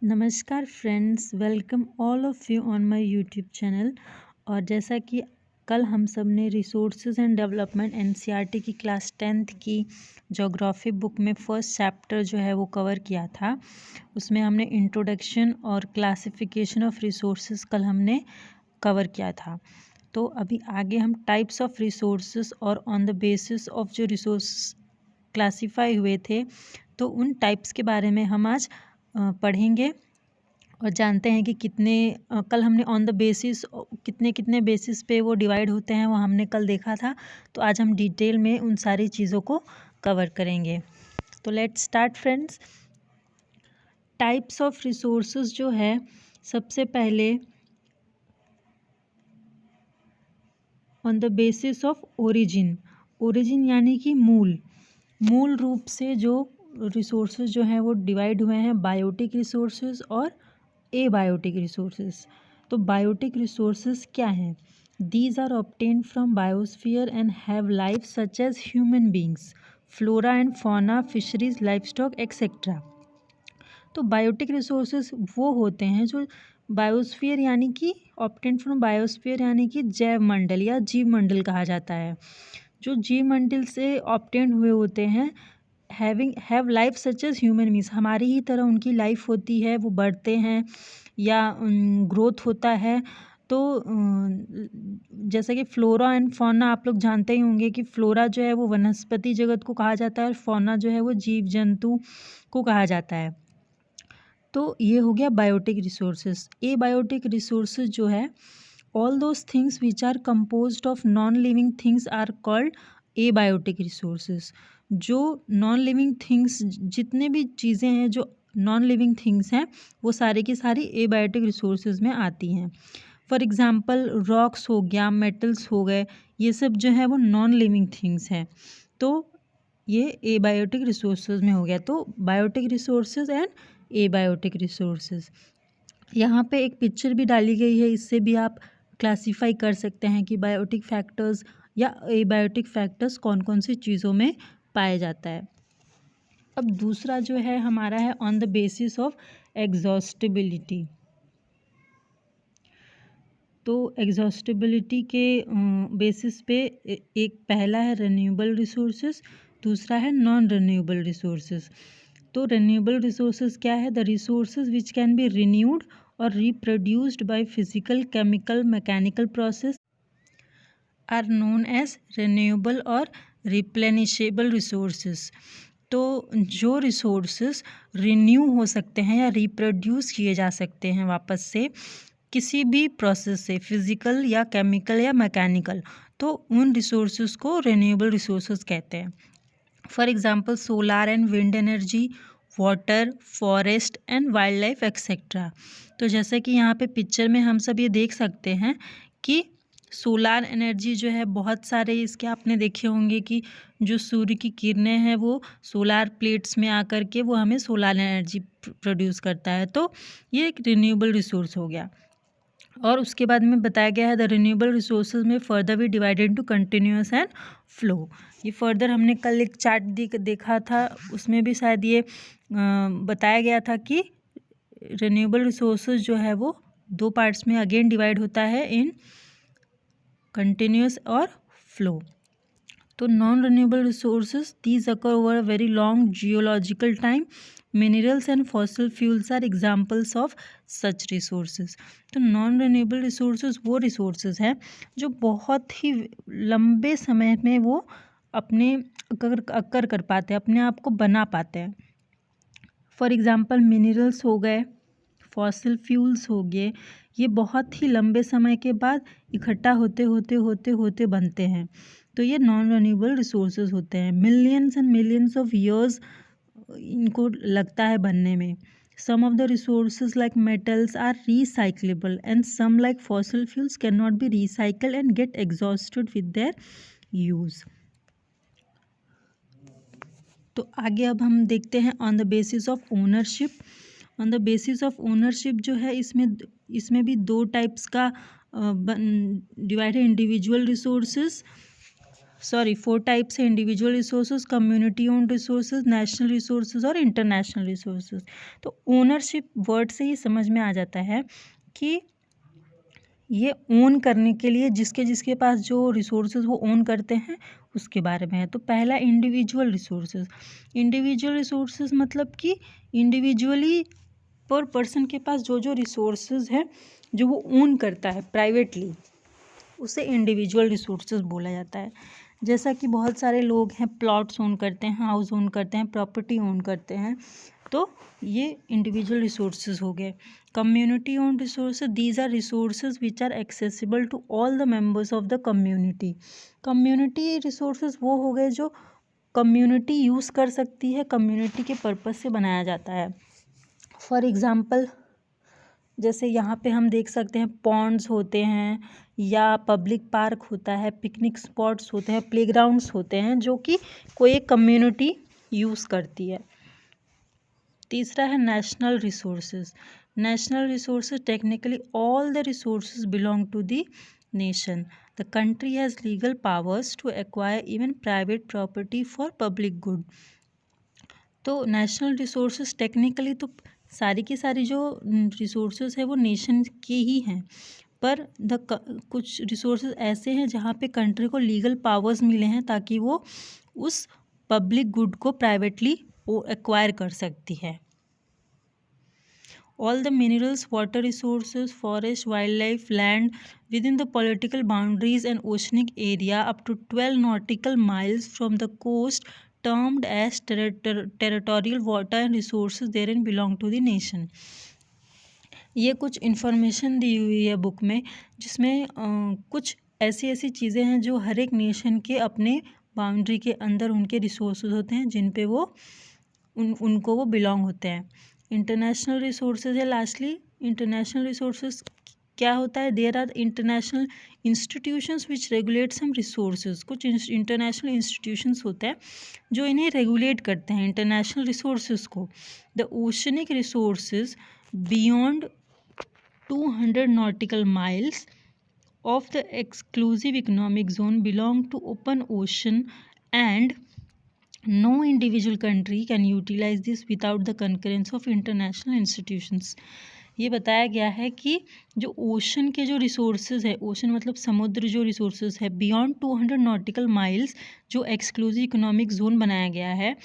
नमस्कार friends, welcome all of you on my YouTube channel. और जैसा कि कल हम सब ने रिसोर्सेज एंड डेवलपमेंट एनसीईआरटी की क्लास 10th की ज्योग्राफी बुक में फर्स्ट चैप्टर जो है वो कवर किया था। उसमें हमने इंट्रोडक्शन और क्लासिफिकेशन ऑफ रिसोर्सेज कल हमने कवर किया था। तो अभी आगे हम टाइप्स ऑफ रिसोर्सेज और ऑन द बेसिस ऑफ जो रिसोर्स क्लासीफाई हुए थे तो उन टाइप्स के बारे में हम आज पढ़ेंगे और जानते हैं कि कितने कल हमने ऑन द बेसिस कितने कितने बेसिस पे वो डिवाइड होते हैं वो हमने कल देखा था। तो आज हम डिटेल में उन सारी चीज़ों को कवर करेंगे। तो let's start friends. Types of resources जो है, सबसे पहले on the basis of origin. Origin यानी कि मूल रूप से जो रिसोर्सेज जो हैं वो डिवाइड हुए हैं बायोटिक रिसोर्सेज और एबायोटिक रिसोर्सेज। तो बायोटिक रिसोर्सेज क्या हैं? These are obtained from biosphere and have life such as human beings, flora and fauna, fisheries, livestock etcetera. तो बायोटिक रिसोर्सेज वो होते हैं जो बायोस्फीयर यानी कि ऑब्टेन्ड फ्रॉम बायोस्फीयर यानी कि जैव मंडल या जीव मंडल कहा जाता है। जो जीव मंडल से ऑब्टेन्ड हुए होते हैं, have life such as human means हमारी ही तरह उनकी लाइफ होती है, वो बढ़ते हैं या ग्रोथ होता है। तो जैसे कि फ्लोरा एंड फौना आप लोग जानते ही होंगे कि फ्लोरा जो है वो वनस्पति जगत को कहा जाता है और फौना जो है वो जीव जंतु को कहा जाता है। तो ये हो गया बायोटिक रिसोर्सेज। एबायोटिक रिसोर्सेज जो है, all those things which are composed of non living things are called abiotic resources. जो नॉन लिविंग थिंग्स, जितने भी चीज़ें हैं जो नॉन लिविंग थिंग्स हैं, वो सारी की सारी एबायोटिक रिसोर्सेज में आती हैं। फॉर एग्ज़ाम्पल रॉक्स हो गया, मेटल्स हो गए, ये सब जो है वो नॉन लिविंग थिंग्स हैं। तो ये एबायोटिक रिसोर्सेज में हो गया। तो biotic resources and abiotic resources. यहाँ पे एक पिक्चर भी डाली गई है, इससे भी आप क्लासीफाई कर सकते हैं कि बायोटिक फैक्टर्स या एबायोटिक फैक्टर्स कौन कौन सी चीज़ों में पाया जाता है। अब दूसरा जो है हमारा है on the basis of exhaustibility. तो एग्जॉस्टिबिलिटी के बेसिस पे एक पहला है रिन्यूएबल रिसोर्सेज, दूसरा है नॉन रिन्यूएबल रिसोर्सेज। तो रिन्यूएबल रिसोर्सेज क्या है? The resources which can be renewed और reproduced by physical, chemical, mechanical process are known as renewable और रिप्लेनिशेबल रिसोर्सेज। तो जो रिसोर्सेज रिन्यू हो सकते हैं या रिप्रोड्यूस किए जा सकते हैं वापस से किसी भी प्रोसेस से, फिजिकल या केमिकल या मैकेनिकल, तो उन रिसोर्सेज को रिन्यूएबल रिसोर्सेज कहते हैं। For example solar and wind energy, water, forest and wild life etcetera. तो जैसे कि यहाँ पे पिक्चर में हम सब ये देख सकते हैं कि सोलार एनर्जी जो है, बहुत सारे इसके आपने देखे होंगे कि जो सूर्य की किरणें हैं वो सोलार प्लेट्स में आकर के वो हमें सोलार एनर्जी प्रोड्यूस करता है। तो ये एक रिन्यूएबल रिसोर्स हो गया। और उसके बाद में बताया गया है द रिन्यूएबल रिसोर्सेज में फर्दर भी divided into continuous and flow. ये फर्दर हमने कल एक चार्ट देखा था, उसमें भी शायद ये बताया गया था कि रिन्यूएबल रिसोर्सेज जो है वो दो पार्ट्स में अगेन डिवाइड होता है, इन कंटिन्यूअस और फ्लो। तो non renewable resources these occur over a very long geological time. Minerals and fossil fuels are examples of such resources. तो नॉन रिन्यूएबल रिसोर्सेज वो रिसोर्सेज हैं जो बहुत ही लंबे समय में वो अपने अक्कर कर पाते हैं, अपने आप को बना पाते हैं। फॉर एग्ज़ाम्पल मिनरल्स हो गए, फॉसिल फ्यूल्स हो गए, ये बहुत ही लंबे समय के बाद इकट्ठा होते होते होते होते बनते हैं। तो ये नॉन रिन्यूएबल रिसोर्सेज होते हैं। Millions and millions of years इनको लगता है बनने में। Some of the resources like metals are recyclable and some like fossil fuels can not be recycled and get exhausted with their use. तो आगे अब हम देखते हैं on the basis of ownership. On the basis of ownership जो है, इसमें भी दो टाइप्स का डिवाइड है, इंडिविजुअल रिसोर्सेज 4 टाइप्स है individual resources, community owned resources, national resources और इंटरनेशनल रिसोर्सेज। तो ओनरशिप वर्ड से ही समझ में आ जाता है कि ये ओन करने के लिए जिसके पास जो रिसोर्सेज वो ओन करते हैं उसके बारे में है। तो पहला इंडिविजुअल रिसोर्सेज। इंडिविजुअल रिसोर्सेज मतलब कि इंडिविजुअली पर पर्सन के पास जो जो रिसोर्सेज है जो वो ओन करता है प्राइवेटली, उसे इंडिविजुअल रिसोर्सेज बोला जाता है। जैसा कि बहुत सारे लोग हैं प्लॉट्स ओन करते हैं, हाउस ओन करते हैं, प्रॉपर्टी ओन करते हैं, तो ये इंडिविजुअल रिसोर्सेज हो गए। Community owned resources, these are resources which are accessible to all the members of the community. Community resources वो हो गए जो कम्युनिटी यूज़ कर सकती है, कम्युनिटी के पर्पज़ से बनाया जाता है। फॉर एग्ज़ाम्पल जैसे यहाँ पे हम देख सकते हैं पॉन्ड्स होते हैं या पब्लिक पार्क होता है, पिकनिक स्पॉट्स होते हैं, प्लेग्राउंड्स होते हैं जो कि कोई एक कम्युनिटी यूज़ करती है। तीसरा है national resources. National resources technically all the resources belong to the nation. The country has legal powers to acquire even private property for public good. तो नेशनल रिसोर्सेज टेक्निकली तो सारी की सारी जो रिसोर्सेज है वो नेशन के ही हैं, पर कुछ रिसोर्सेज ऐसे हैं जहाँ पे कंट्री को लीगल पावर्स मिले हैं ताकि वो उस पब्लिक गुड को प्राइवेटली वो एक्वायर कर सकती है। All the minerals, water resources, forest, wildlife, land within the political boundaries and oceanic area up to 12 nautical miles from the coast termed as territorial water and resources therein belong to the nation. ये कुछ information दी हुई है book में जिसमें कुछ ऐसी ऐसी चीज़ें हैं जो हर एक नेशन के अपने बाउंड्री के अंदर उनके रिसोर्सेज होते हैं जिन पे वो उनको वो बिलोंग होते हैं। इंटरनेशनल रिसोर्सेज है लास्टली। इंटरनेशनल रिसोर्सेज क्या होता है? There are international institutions which regulate some resources. कुछ इंटरनेशनल इंस्टीट्यूशंस होते हैं जो इन्हें रेगुलेट करते हैं इंटरनेशनल रिसोर्सेज को। The oceanic resources beyond 200 nautical miles of the exclusive economic zone belong to open ocean and no individual country can utilize this without the concurrence of international institutions. ये बताया गया है कि जो ocean के जो resources है, ओशन मतलब समुद्र जो रिसोर्सेज है, बियॉन्ड 200 nautical miles जो एक्सक्लूसिव इकोनॉमिक जोन बनाया गया है,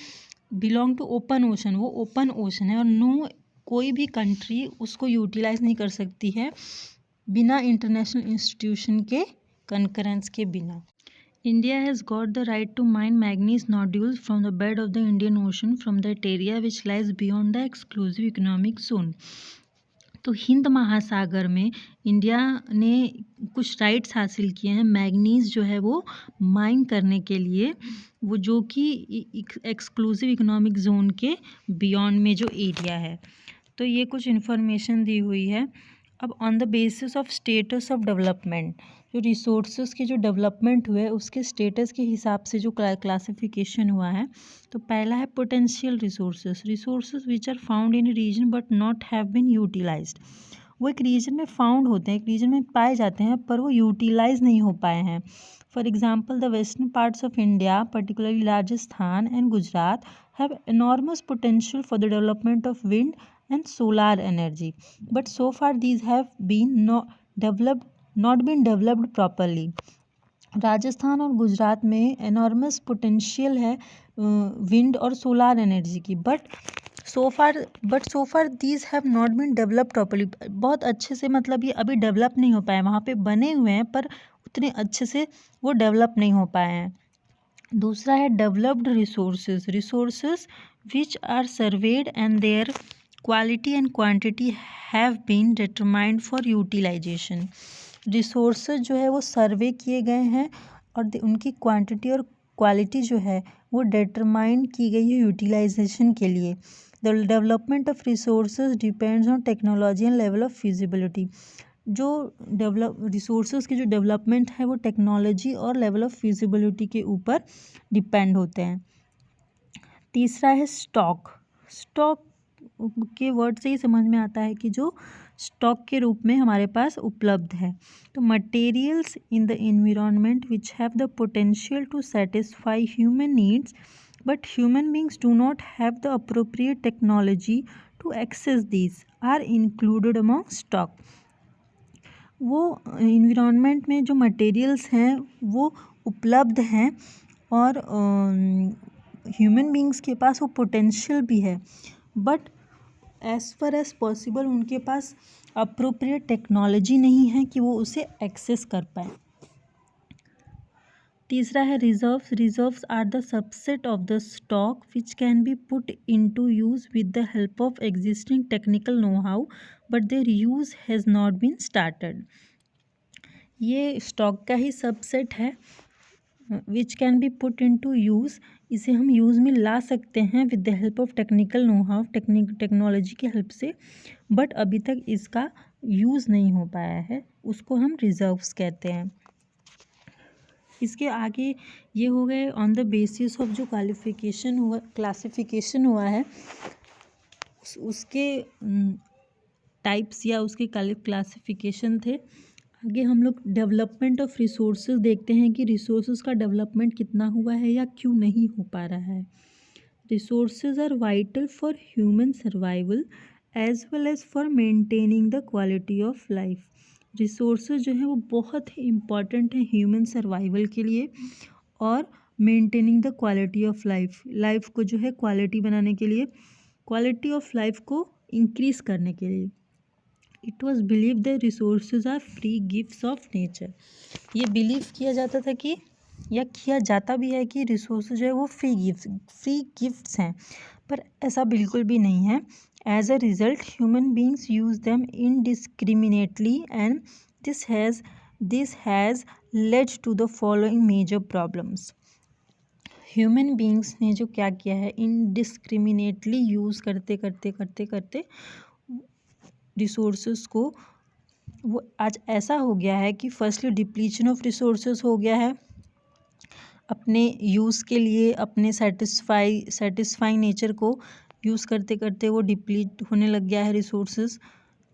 बिलोंग टू ओपन ओशन, वो ओपन ओशन है और नो कोई भी कंट्री उसको यूटिलाइज नहीं कर सकती है बिना इंटरनेशनल इंस्टीट्यूशन के कंकरेंस के बिना। India has got the right to mine manganese nodules from the bed of the Indian Ocean from that area which lies beyond the exclusive economic zone. तो हिंद महासागर में इंडिया ने कुछ राइट्स हासिल किए हैं मैग्नीज जो है वो माइन करने के लिए, वो जो कि एक्सक्लूसिव इकोनॉमिक जोन के बियॉन्ड में जो एरिया है। तो ये कुछ इन्फॉर्मेशन दी हुई है। अब on the basis of status of development, जो रिसोर्सेज के जो डेवलपमेंट हुए उसके स्टेटस के हिसाब से जो क्लासिफिकेशन हुआ है, तो पहला है potential resources. Resources which are found in region but not have been utilised. वो एक रीजन में फाउंड होते हैं, एक रीजन में पाए जाते हैं पर वो यूटिलाइज नहीं हो पाए हैं। For example the western parts of India particularly Rajasthan and Gujarat have enormous potential for the development of wind and solar energy, but so far these have been not been developed properly. Rajasthan और गुजरात में enormous potential है wind और solar energy की, but so far these have not been develop properly. बहुत अच्छे से मतलब ये अभी डेवलप नहीं हो पाए, वहाँ पे बने हुए हैं पर उतने अच्छे से वो डेवलप नहीं हो पाए हैं। दूसरा है developed resources which are surveyed and their quality and quantity have been determined for utilisation. Resources जो है वो सर्वे किए गए हैं और उनकी क्वांटिटी और क्वालिटी जो है वो डिटरमाइन की गई है यूटिलाइजेशन के लिए। The development of resources depends on technology and level of feasibility. जो रिसोर्सेज की जो डेवलपमेंट है वो टेक्नोलॉजी और लेवल ऑफ फिजिबिलिटी के ऊपर डिपेंड होते हैं। तीसरा है स्टॉक के वर्ड से ही समझ में आता है कि जो स्टॉक के रूप में हमारे पास उपलब्ध है। तो materials in the environment which have the potential to satisfy human needs but human beings do not have the appropriate technology to access these are included among stock. वो इन्वायरमेंट में जो मटेरियल्स हैं वो उपलब्ध हैं और ह्यूमन बींग्स के पास वो पोटेंशियल भी है, but as far as possible उनके पास अप्रोप्रिएट टेक्नोलॉजी नहीं है कि वो उसे एक्सेस कर पाए। तीसरा है reserves. Reserves are the subset of the stock which can be put into use with the help of existing technical know how but their use has not been started. ये स्टॉक का ही subset है which can be put into use. इसे हम use में ला सकते हैं with the help of technical know how, technology की हेल्प से, बट अभी तक इसका यूज़ नहीं हो पाया है, उसको हम रिजर्व्स कहते हैं। इसके आगे ये हो गए ऑन द बेसिस ऑफ जो क्लासिफिकेशन हुआ है उसके टाइप्स या उसके क्लासिफिकेशन थे। आगे हम लोग डेवलपमेंट ऑफ रिसोर्सेज देखते हैं कि रिसोर्सेज का डेवलपमेंट कितना हुआ है या क्यों नहीं हो पा रहा है। Resources are vital for human survival as well as for maintaining the quality of life. Resources जो है वो बहुत ही इम्पॉर्टेंट है ह्यूमन सर्वाइवल के लिए और maintaining the quality of life को जो है क्वालिटी बनाने के लिए, क्वालिटी ऑफ लाइफ को इंक्रीज़ करने के लिए। It was believe the resources are free gifts of nature. ये बिलीव किया जाता था कि या किया जाता भी है कि रिसोर्सेज जो है वो फ्री गिफ्ट्स हैं, पर ऐसा बिल्कुल भी नहीं है। As a result human beings use them indiscriminately and this has led to the following major problems. Human beings ने जो क्या किया है, इनडिस्क्रिमिनेटली यूज़ करते करते रिसोर्सेज को, वो आज ऐसा हो गया है कि फर्स्टली डिप्लीशन ऑफ रिसोर्सेज हो गया है अपने यूज़ के लिए, अपने सेटिस्फाई नेचर को यूज़ करते करते वो डिप्लीट होने लग गया है resources.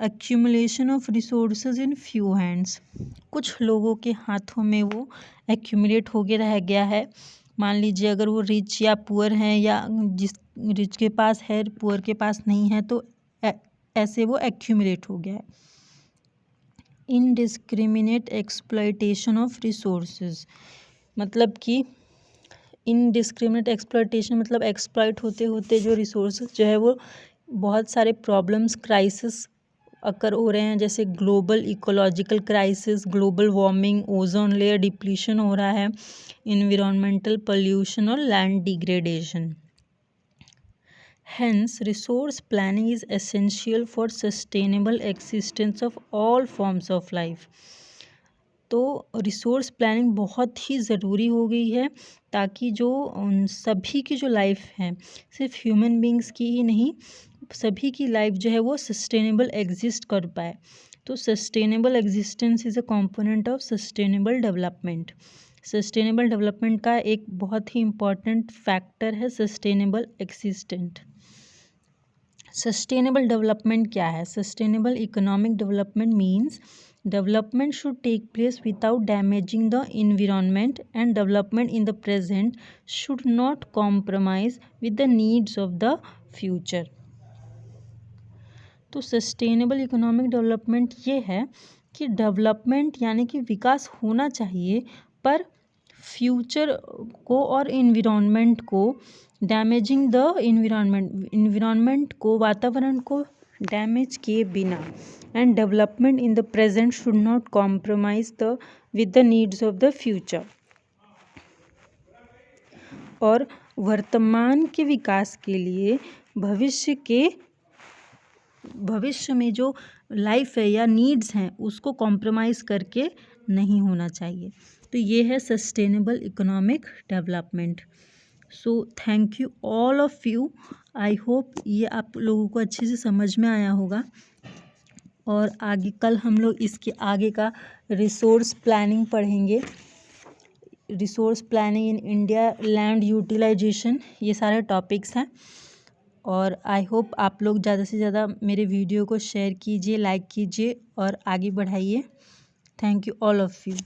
Accumulation of resources in few hands, कुछ लोगों के हाथों में वो एक्यूमुलेट होके रह गया है। मान लीजिए अगर वो रिच या पुअर हैं, या जिस रिच के पास है पुअर के पास नहीं है, तो ऐसे वो एक्यूमुलेट हो गया है। इनडिस्क्रिमिनेट एक्सप्लॉयटेशन ऑफ रिसोर्सेज, मतलब कि इनडिस्क्रिमिनेट एक्सप्लॉयटेशन मतलब एक्सप्लॉयट होते होते जो रिसोर्सेज जो है वो बहुत सारे प्रॉब्लम्स, क्राइसिस अकर हो रहे हैं, जैसे global ecological crisis, global warming, ozone layer depletion हो रहा है, इन्वायरमेंटल पोल्यूशन और land degradation. Hence, resource planning is essential for sustainable existence of all forms of life. तो रिसोर्स प्लानिंग बहुत ही ज़रूरी हो गई है ताकि जो सभी की जो लाइफ है, सिर्फ ह्यूमन बींग्स की ही नहीं, सभी की लाइफ जो है वो सस्टेनेबल एग्जिस्ट कर पाए। तो sustainable existence is a component of sustainable development. Sustainable development का एक बहुत ही इम्पॉर्टेंट फैक्टर है सस्टेनेबल एक्सिस्टेंट। सस्टेनेबल डेवलपमेंट क्या है? Sustainable economic development means development should take place without damaging the environment, and development in the present should not compromise with the needs of the future. तो sustainable economic development ये है कि development यानी कि विकास होना चाहिए, पर फ्यूचर को और इन्वायरमेंट को डैमेजिंग द इन्वायरमेंट को, वातावरण को डैमेज किए बिना, and development in the present should not compromise with the needs of the future. और वर्तमान के विकास के लिए भविष्य में जो लाइफ है या नीड्स हैं उसको कॉम्प्रोमाइज़ करके नहीं होना चाहिए। तो ये है sustainable economic development. So thank you all of you. I hope ये आप लोगों को अच्छे से समझ में आया होगा। और आगे कल हम लोग इसके आगे का रिसोर्स प्लानिंग पढ़ेंगे। Resource planning in India, land utilisation, ये सारे टॉपिक्स हैं। और आई होप आप लोग ज़्यादा से ज़्यादा मेरे वीडियो को शेयर कीजिए, लाइक कीजिए और आगे बढ़ाइए। Thank you all of you.